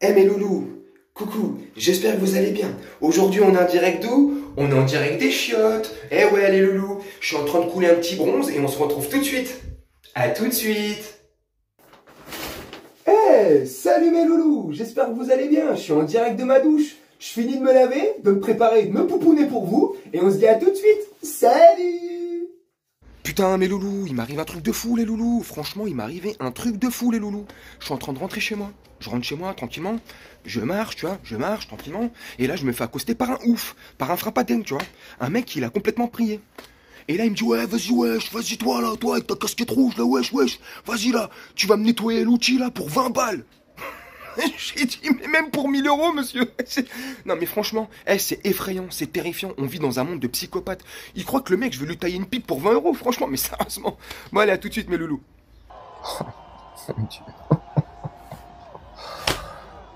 Eh mes loulous, coucou, j'espère que vous allez bien. Aujourd'hui on est en direct d'où? On est en direct des chiottes. Eh ouais les loulous, je suis en train de couler un petit bronze et on se retrouve tout de suite. À tout de suite. Eh, salut mes loulous, j'espère que vous allez bien. Je suis en direct de ma douche. Je finis de me laver, de me préparer, de me poupouner pour vous et on se dit à tout de suite. Salut! Putain, mes loulous, il m'arrive un truc de fou, les loulous. Franchement, il m'est arrivé un truc de fou, les loulous. Je suis en train de rentrer chez moi. Je rentre chez moi tranquillement. Je marche, tu vois, je marche tranquillement. Et là, je me fais accoster par un ouf, par un frappadingue, tu vois. Un mec qui l'a complètement prié. Et là, il me dit, ouais, vas-y, wesh, vas-y, toi, là, toi, avec ta casquette rouge, là, wesh, wesh. Vas-y, là, tu vas me nettoyer l'outil, là, pour 20 balles. J'ai dit, mais même pour 1000 € monsieur. Non, mais franchement, c'est effrayant, c'est terrifiant. On vit dans un monde de psychopathes. Il croit que le mec, je vais lui tailler une pipe pour 20 €, franchement, mais sérieusement. Bon, allez, à tout de suite, mes loulous.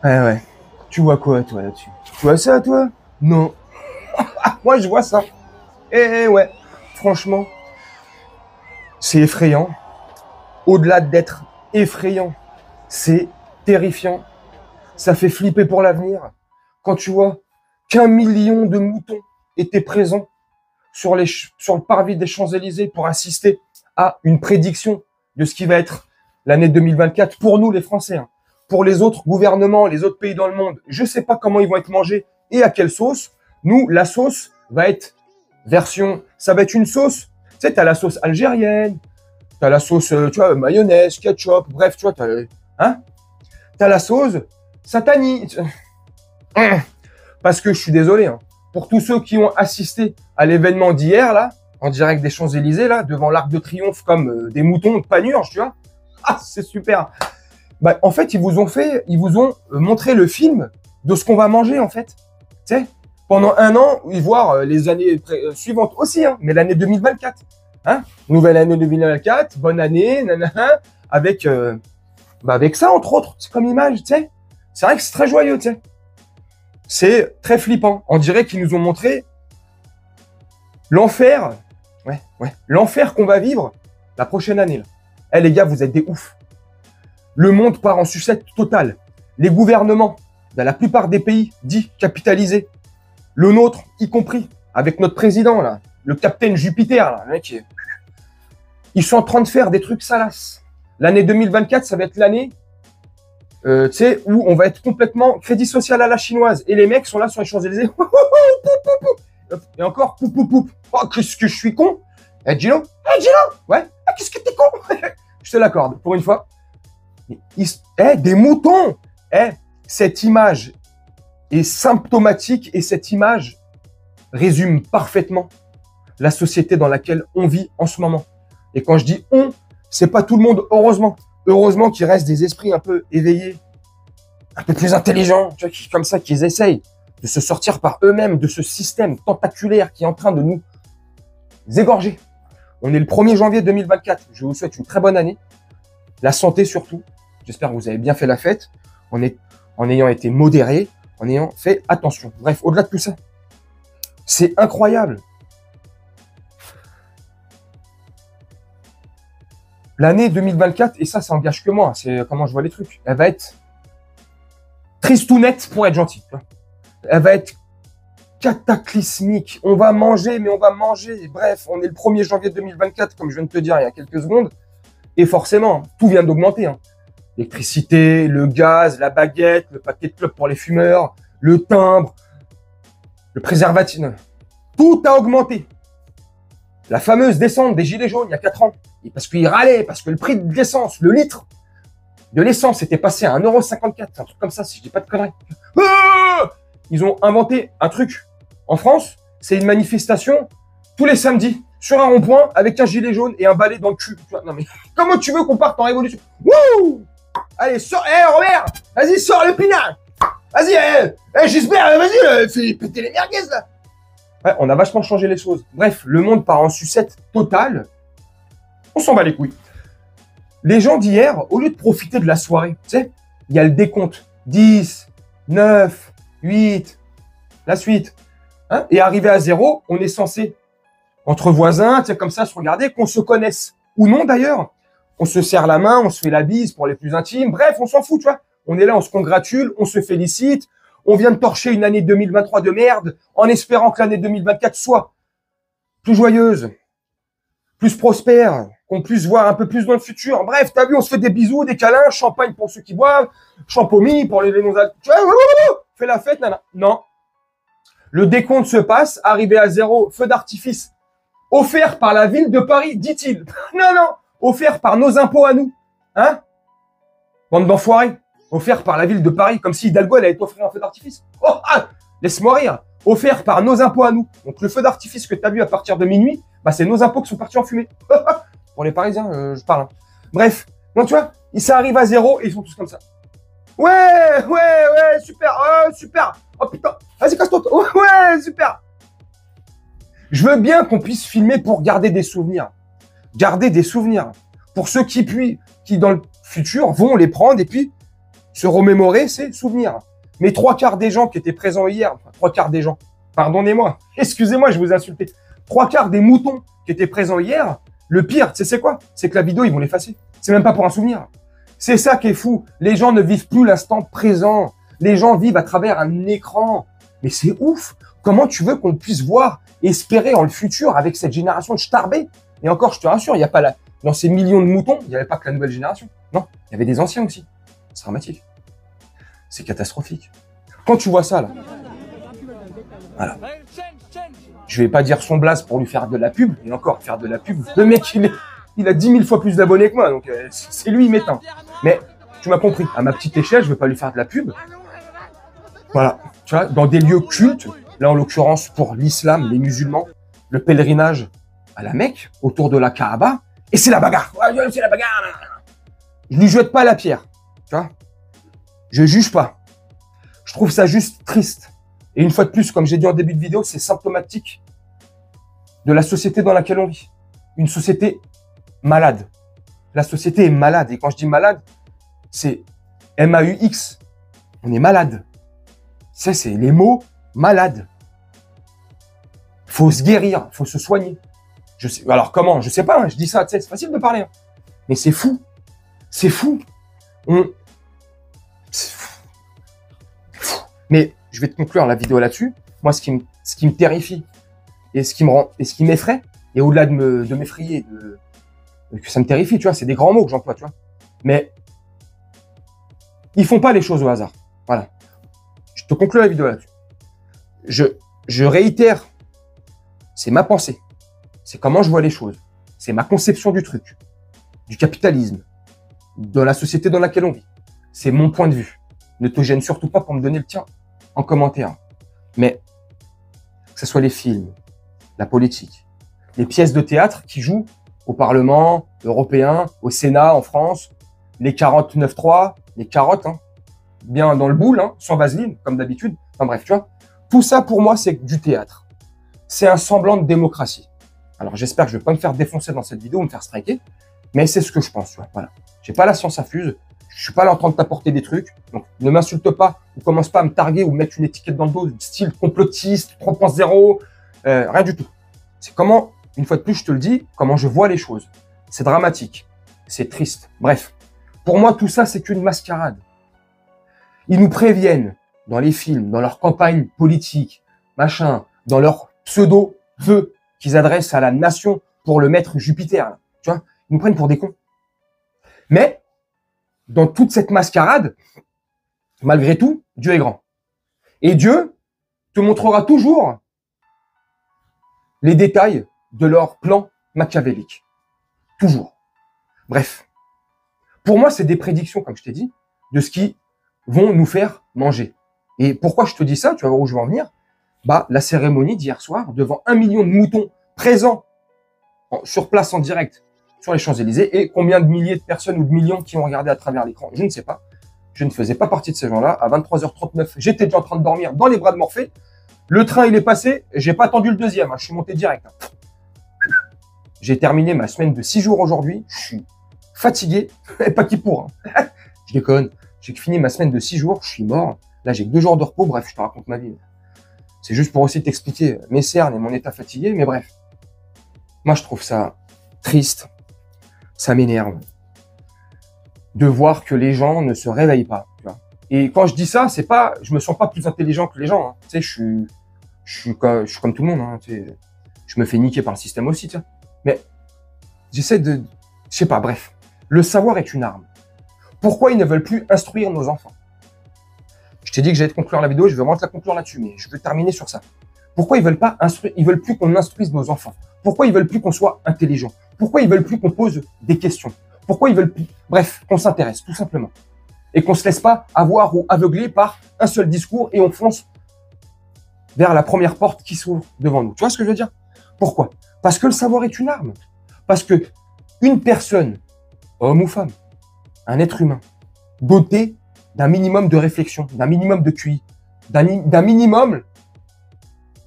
Ouais. Tu vois quoi, toi, là-dessus? Tu vois ça, toi? Non. Moi, je vois ça. Ouais. Franchement, c'est effrayant. Au-delà d'être effrayant, c'est terrifiant. Ça fait flipper pour l'avenir. Quand tu vois qu'1 million de moutons étaient présents sur le parvis des Champs-Élysées pour assister à une prédiction de ce qui va être l'année 2024 pour nous, les Français, hein. Pour les autres gouvernements, les autres pays dans le monde, je sais pas comment ils vont être mangés et à quelle sauce. Nous, la sauce va être ça va être une sauce. Tu sais, t'as la sauce algérienne, t'as la sauce, tu vois, mayonnaise, ketchup, bref, tu vois, t'as la sauce satanique. Parce que je suis désolé, hein, pour tous ceux qui ont assisté à l'événement d'hier, là, en direct des Champs-Élysées, là, devant l'Arc de Triomphe comme des moutons de panurge, tu vois. Ah, c'est super. Bah, en fait, ils vous ont montré le film de ce qu'on va manger, en fait. Tu sais, pendant un an, voire les années suivantes aussi, hein, mais l'année 2024. Hein, nouvelle année 2024, bonne année, nanana, avec ça, entre autres, c'est comme image, tu sais. C'est vrai que c'est très joyeux, tu sais. C'est très flippant. On dirait qu'ils nous ont montré l'enfer, l'enfer qu'on va vivre la prochaine année, là. Eh, les gars, vous êtes des oufs. Le monde part en sucette totale. Les gouvernements, dans la plupart des pays dits capitalisés, le nôtre y compris, avec notre président, là, le capitaine Jupiter, là, mec, ils sont en train de faire des trucs salaces. L'année 2024, ça va être l'année, tu sais, où on va être complètement crédit social à la chinoise. Et les mecs sont là sur les Champs-Élysées. Et encore, poup, poup, poup. Oh, qu'est-ce que je suis con. Gino, ouais, ah, qu'est-ce que t'es con. Je te l'accorde, pour une fois. Des moutons. Cette image est symptomatique et cette image résume parfaitement la société dans laquelle on vit en ce moment. Et quand je dis on, c'est pas tout le monde, heureusement. Heureusement qu'il reste des esprits un peu éveillés, un peu plus intelligents, tu vois, comme ça, qu'ils essayent de se sortir par eux-mêmes de ce système tentaculaire qui est en train de nous égorger. On est le 1er janvier 2024. Je vous souhaite une très bonne année. La santé surtout. J'espère que vous avez bien fait la fête en ayant été modéré, en ayant fait attention. Bref, au-delà de tout ça, c'est incroyable. L'année 2024, et ça engage que moi, c'est comment je vois les trucs, elle va être tristounette pour être gentil. Elle va être cataclysmique. On va manger, mais on va manger. Bref, on est le 1er janvier 2024, comme je viens de te dire il y a quelques secondes. Et forcément, tout vient d'augmenter, hein. L'électricité, le gaz, la baguette, le paquet de clopes pour les fumeurs, le timbre, le préservatif. Tout a augmenté. La fameuse descente des gilets jaunes il y a 4 ans. Et parce qu'ils râlaient, parce que le prix de l'essence, le litre de l'essence était passé à 1,54 €. Un truc comme ça, si je dis pas de conneries. Ils ont inventé un truc. En France, c'est une manifestation tous les samedis sur un rond-point avec un gilet jaune et un balai dans le cul. Non mais, comment tu veux qu'on parte en révolution? Wouh! Allez, sors, Robert! Vas-y, sors le pinard! Vas-y, Gisbert, vas-y, fais péter les merguez, là! Ouais, on a vachement changé les choses. Bref, le monde part en sucette totale. On s'en bat les couilles. Les gens d'hier, au lieu de profiter de la soirée, tu sais, il y a le décompte. 10, 9, 8, la suite. Hein, et arrivé à 0, on est censé, entre voisins, tu sais, comme ça, se regarder, qu'on se connaisse. Ou non, d'ailleurs. On se serre la main, on se fait la bise pour les plus intimes. Bref, on s'en fout, tu vois. On est là, on se congratule, on se félicite. On vient de torcher une année 2023 de merde en espérant que l'année 2024 soit plus joyeuse, plus prospère, qu'on puisse voir un peu plus dans le futur. Bref, t'as vu, on se fait des bisous, des câlins, champagne pour ceux qui boivent, champomis pour les non. Fais la fête, nana. Non. Le décompte se passe, arrivé à 0, feu d'artifice offert par la ville de Paris, dit-il. Non, non, offert par nos impôts à nous. Hein? Bande d'enfoirés. Offert par la ville de Paris, comme si Hidalgo elle allait t'offrir un feu d'artifice. Oh, ah, laisse-moi rire. Offert par nos impôts à nous. Donc le feu d'artifice que tu as vu à partir de minuit, bah, c'est nos impôts qui sont partis en fumée. Pour les Parisiens, je parle. Hein. Bref, donc tu vois, ça arrive à 0 et ils sont tous comme ça. Ouais, super, super. Oh putain, vas-y casse-toi. Ouais, super. Je veux bien qu'on puisse filmer pour garder des souvenirs. Garder des souvenirs. Pour ceux qui dans le futur vont les prendre et puis se remémorer ces souvenirs. Mais 3/4 des gens qui étaient présents hier, 3/4 des gens, pardonnez-moi, excusez-moi, je vous ai insulté. 3/4 des moutons qui étaient présents hier, le pire, tu sais c'est quoi? C'est que la vidéo, ils vont l'effacer. C'est même pas pour un souvenir. C'est ça qui est fou. Les gens ne vivent plus l'instant présent. Les gens vivent à travers un écran. Mais c'est ouf. Comment tu veux qu'on puisse voir, espérer en le futur avec cette génération de starbés? Et encore, je te rassure, il n'y a pas dans ces millions de moutons, il n'y avait pas que la nouvelle génération. Non, il y avait des anciens aussi. C'est dramatique. C'est catastrophique. Quand tu vois ça, là, voilà. Je vais pas dire son blase pour lui faire de la pub, et encore, faire de la pub. Le mec, il a 10 000 fois plus d'abonnés que moi, donc c'est lui, il m'éteint. Mais tu m'as compris, à ma petite échelle, je vais pas lui faire de la pub. Voilà, tu vois, dans des lieux cultes, là en l'occurrence pour l'islam, les musulmans, le pèlerinage à la Mecque, autour de la Kaaba, et c'est la bagarre. Ouais, c'est la bagarre. Je lui jette pas la pierre, tu vois. Je juge pas. Je trouve ça juste triste. Et une fois de plus, comme j'ai dit en début de vidéo, c'est symptomatique de la société dans laquelle on vit. Une société malade. La société est malade. Et quand je dis malade, c'est M-A-U-X. On est malade. Ça, c'est les mots malade. Faut se guérir, faut se soigner. Je sais, alors comment? Je sais pas, hein, je dis ça, tu sais, c'est facile de parler. Hein. Mais c'est fou. C'est fou. C'est fou. Mais je vais te conclure la vidéo là-dessus. Moi, ce qui me terrifie et ce qui m'effraie, et au-delà de m'effrayer, que ça me terrifie, tu vois, c'est des grands mots que j'emploie, tu vois. Mais ils font pas les choses au hasard. Voilà. Je te conclue la vidéo là-dessus. Je réitère, c'est ma pensée, c'est comment je vois les choses, c'est ma conception du truc, du capitalisme, de la société dans laquelle on vit. C'est mon point de vue. Ne te gêne surtout pas pour me donner le tien en commentaire. Mais que ce soit les films, la politique, les pièces de théâtre qui jouent au Parlement européen, au Sénat en France, les 49.3, les carottes, hein, bien dans le boule, hein, sans vaseline, comme d'habitude. Enfin bref, tu vois. Tout ça, pour moi, c'est du théâtre. C'est un semblant de démocratie. Alors, j'espère que je vais pas me faire défoncer dans cette vidéo ou me faire striker, mais c'est ce que je pense, tu vois. Voilà. J'ai pas la science infuse. Je suis pas là en train de t'apporter des trucs. Donc, ne m'insulte pas ou commence pas à me targuer ou mettre une étiquette dans le dos, style complotiste, 3.0, rien du tout. C'est comment, une fois de plus, je te le dis, comment je vois les choses. C'est dramatique. C'est triste. Bref. Pour moi, tout ça, c'est qu'une mascarade. Ils nous préviennent dans les films, dans leurs campagnes politiques, machin, dans leurs pseudo-vœux qu'ils adressent à la nation pour le maître Jupiter. Là. Tu vois, ils nous prennent pour des cons. Mais, dans toute cette mascarade, malgré tout, Dieu est grand. Et Dieu te montrera toujours les détails de leur plan machiavélique. Toujours. Bref. Pour moi, c'est des prédictions, comme je t'ai dit, de ce qui vont nous faire manger. Et pourquoi je te dis ça? Tu vas voir où je veux en venir. Bah, la cérémonie d'hier soir, devant 1 million de moutons présents sur place en direct sur les Champs-Élysées, et combien de milliers de personnes ou de millions qui ont regardé à travers l'écran, je ne sais pas. Je ne faisais pas partie de ces gens-là. À 23h39, j'étais déjà en train de dormir dans les bras de Morphée. Le train, il est passé. J'ai pas attendu le deuxième. Hein, je suis monté direct. Hein. J'ai terminé ma semaine de 6 jours aujourd'hui. Je suis fatigué. Et pas qui pour. Hein. Je déconne. J'ai fini ma semaine de 6 jours. Je suis mort. Là, j'ai que 2 jours de repos. Bref, je te raconte ma vie. C'est juste pour aussi t'expliquer mes cernes et mon état fatigué. Mais bref. Moi, je trouve ça triste. Ça m'énerve de voir que les gens ne se réveillent pas. Tu vois. Et quand je dis ça, c'est pas, je me sens pas plus intelligent que les gens. Hein. Tu sais, je suis comme tout le monde. Hein, tu sais, je me fais niquer par le système aussi, tu sais. Mais j'essaie de, je sais pas, bref. Le savoir est une arme. Pourquoi ils ne veulent plus instruire nos enfants? Je t'ai dit que j'allais te conclure la vidéo, je vais vraiment te la conclure là-dessus, mais je veux terminer sur ça. Pourquoi ils veulent pas instruire, ils veulent plus qu'on instruise nos enfants? Pourquoi ils veulent plus qu'on soit intelligent? Pourquoi ils veulent plus qu'on pose des questions? Pourquoi ils veulent plus, bref, qu'on s'intéresse, tout simplement. Et qu'on se laisse pas avoir ou aveugler par un seul discours et on fonce vers la première porte qui s'ouvre devant nous. Tu vois ce que je veux dire? Pourquoi? Parce que le savoir est une arme. Parce que une personne, homme ou femme, un être humain, doté d'un minimum de réflexion, d'un minimum de QI, d'un minimum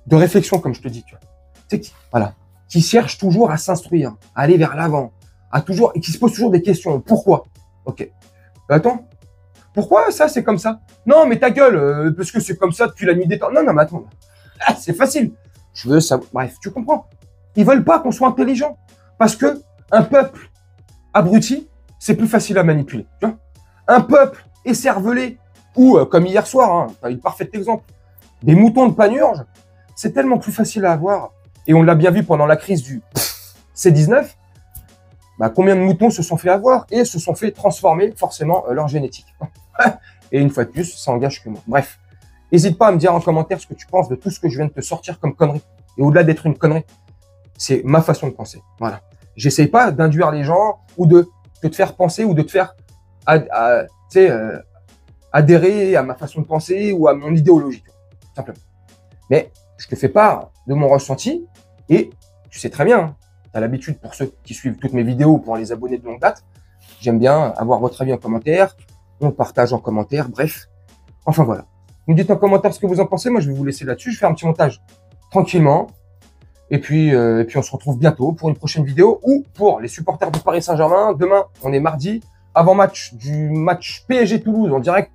de réflexion, comme je te dis, tu vois. Tu sais, voilà, qui cherche toujours à s'instruire, à aller vers l'avant, et qui se pose toujours des questions. Pourquoi? Ok. Attends. Pourquoi ça, c'est comme ça? Non, mais ta gueule, parce que c'est comme ça depuis la nuit des temps. Non, non, mais attends. Ah, c'est facile. Je veux savoir. Bref, tu comprends. Ils veulent pas qu'on soit intelligent. Parce que un peuple abruti, c'est plus facile à manipuler. Tu vois, un peuple écervelé, ou comme hier soir, hein, tu as eu le parfait exemple, des moutons de panurge, c'est tellement plus facile à avoir. Et on l'a bien vu pendant la crise du C19. Bah, combien de moutons se sont fait avoir et se sont fait transformer forcément leur génétique. Et une fois de plus, ça engage que moi. Bref, n'hésite pas à me dire en commentaire ce que tu penses de tout ce que je viens de te sortir comme connerie. Et au-delà d'être une connerie, c'est ma façon de penser. Voilà. J'essaye pas d'induire les gens ou de te faire penser ou de te faire adhérer à ma façon de penser ou à mon idéologie, simplement. Mais je te fais part de mon ressenti et tu sais très bien, hein, tu as l'habitude pour ceux qui suivent toutes mes vidéos, pour les abonnés de longue date, j'aime bien avoir votre avis en commentaire, on partage en commentaire, bref. Enfin voilà. Vous me dites en commentaire ce que vous en pensez, moi je vais vous laisser là-dessus, je fais un petit montage tranquillement. Et puis on se retrouve bientôt pour une prochaine vidéo ou pour les supporters du Paris Saint-Germain. Demain, on est mardi, avant-match du match PSG Toulouse en direct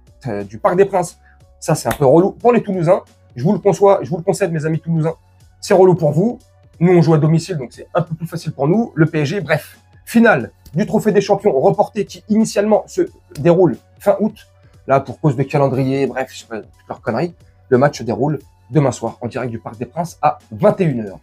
du Parc des Princes. Ça, c'est un peu relou pour les Toulousains. Je vous le concède, mes amis toulousains. C'est relou pour vous. Nous, on joue à domicile, donc c'est un peu plus facile pour nous. Le PSG, bref. Finale du Trophée des Champions reporté qui initialement se déroule fin août. Là, pour cause de calendrier, bref, je sais pas, toute leur connerie. Le match se déroule demain soir en direct du Parc des Princes à 21h.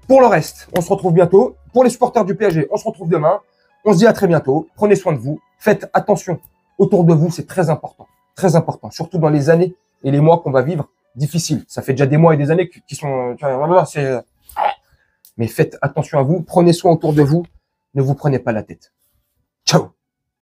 Pour le reste, on se retrouve bientôt. Pour les supporters du PSG, on se retrouve demain. On se dit à très bientôt. Prenez soin de vous. Faites attention autour de vous, c'est très important. Très important. Surtout dans les années et les mois qu'on va vivre difficiles. Ça fait déjà des mois et des années qui sont... Mais faites attention à vous. Prenez soin autour de vous. Ne vous prenez pas la tête. Ciao.